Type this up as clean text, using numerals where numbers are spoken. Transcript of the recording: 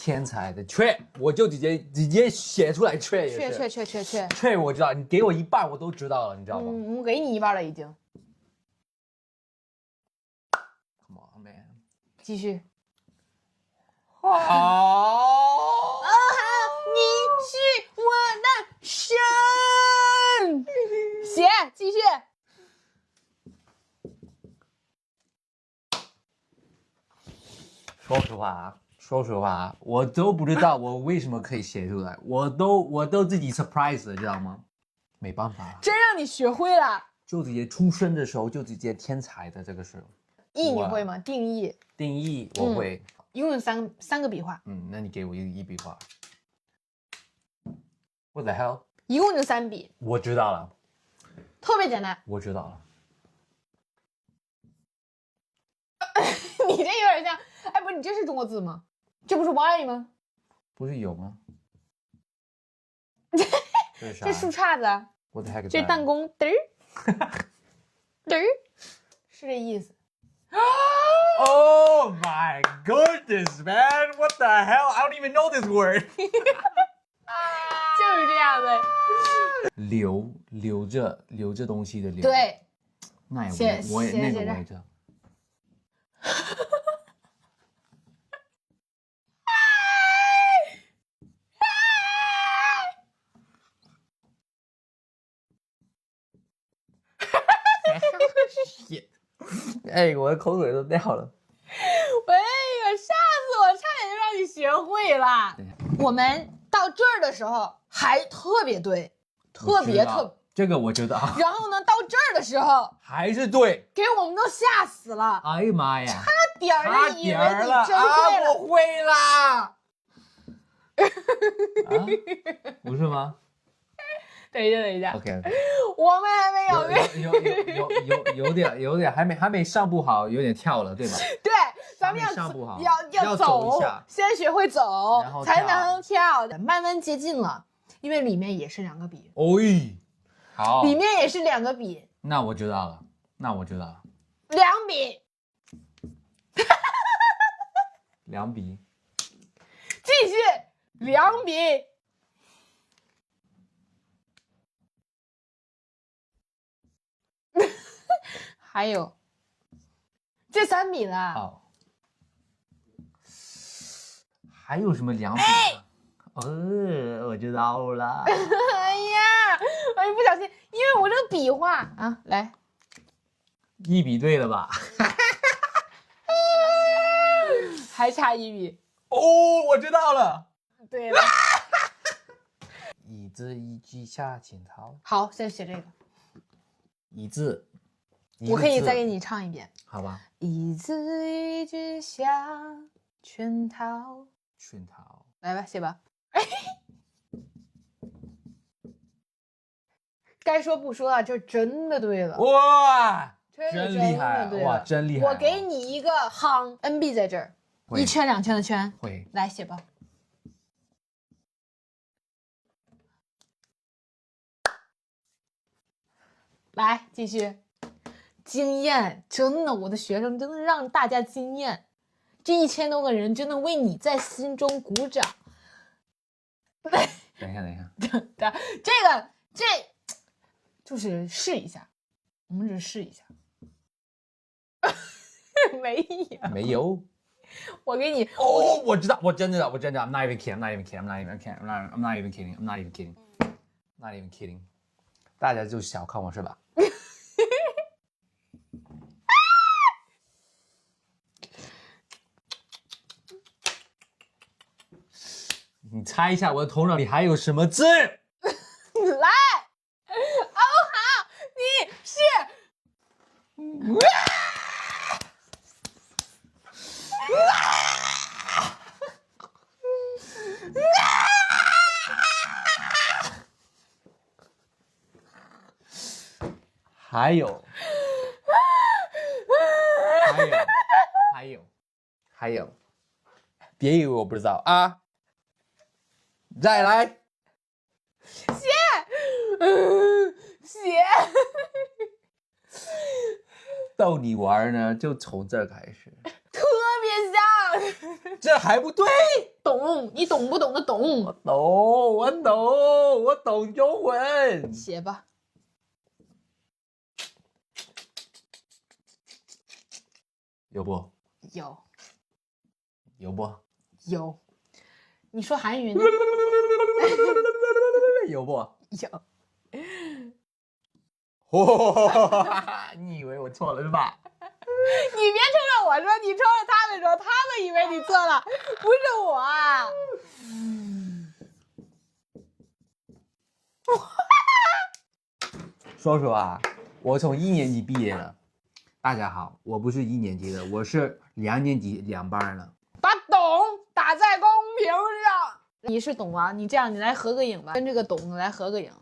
天才的缺，我就直接写出来缺也是。缺，我知道，你给我一半我都知道了，你知道吗？我给你一半了已经。Come on, man。继续。好。你是我的神。写，继续。说实话，我都不知道我为什么可以写出来，我都自己 surprise 了，知道吗？没办法，真让你学会了。就直接出生的时候就直接天才的这个是。义你会吗？定义。定义我会。一共有三个笔画。那你给我一笔画。What the hell？ 一共就3笔。我知道了。特别简单。我知道了。你这有点像，哎，不是，你这是中国字吗？这不是 Y 吗？不是有吗？这是啥？这树杈子。我的 heck？ 这弹弓，嘚儿，嘚儿，是这意思。Oh my goodness, man! What the hell? I don't even know this word. 就是这样的。留着东西的留。对。那也我也那个我也知道。哎，我的口水都掉了。哎呀，吓死我！差点就让你学会了。我们到这儿的时候还特别对，特别。这个我知道。然后呢，到这儿的时候还是对，给我们都吓死了。哎呀妈呀！差点儿以为你真会了。我会啦。不是吗？等一下。OK。我们还没有点还没上不好，有点跳了，对吧？对，咱们要走一下，先学会走，然后才能跳，慢慢接近了，因为里面也是2个笔。好，里面也是2个笔。那我知道了。2笔。2笔。继续，2笔。还有这3笔了。好。还有什么2笔？我知道了。哎呀，我不小心，因为我这个笔画啊，来，1笔对了吧？还差1笔。我知道了。对了。一字一句下潜逃。好，先写这个。一字。我可以再给你唱一遍。好吧。一字一句下圈套。来吧，写吧。该说不说啊，这真的对了。哇，真厉害！哇，真厉害！我给你一个行 ，NB 在这儿，1圈2圈的圈。会。来写吧。来继续。惊艳，真的，我的学生真的让大家惊艳，这1000多个人真的为你在心中鼓掌。等一下。这就是试一下，我们只是试一下。没有。我给你。我知道，我真的，我真的 ，I'm not even kidding。大家就小看我是吧？你猜一下我的头脑里还有什么字？来，好，你是。还有，别以为我不知道啊！再来，写。逗你玩呢，就从这儿开始。特别像。这还不对？懂，你懂不懂的懂？我懂中文。写吧。有不？有。有不？有。你说韩语呢？有不？有。你以为我错了是吧？你别冲着我说，你冲着他们说，他们以为你错了，不是我啊。说说啊，我从1年级毕业了。大家好，我不是1年级的，我是2年级2班的。把懂打在公屏上。你是懂啊？你这样，你来合个影吧，跟这个懂来合个影。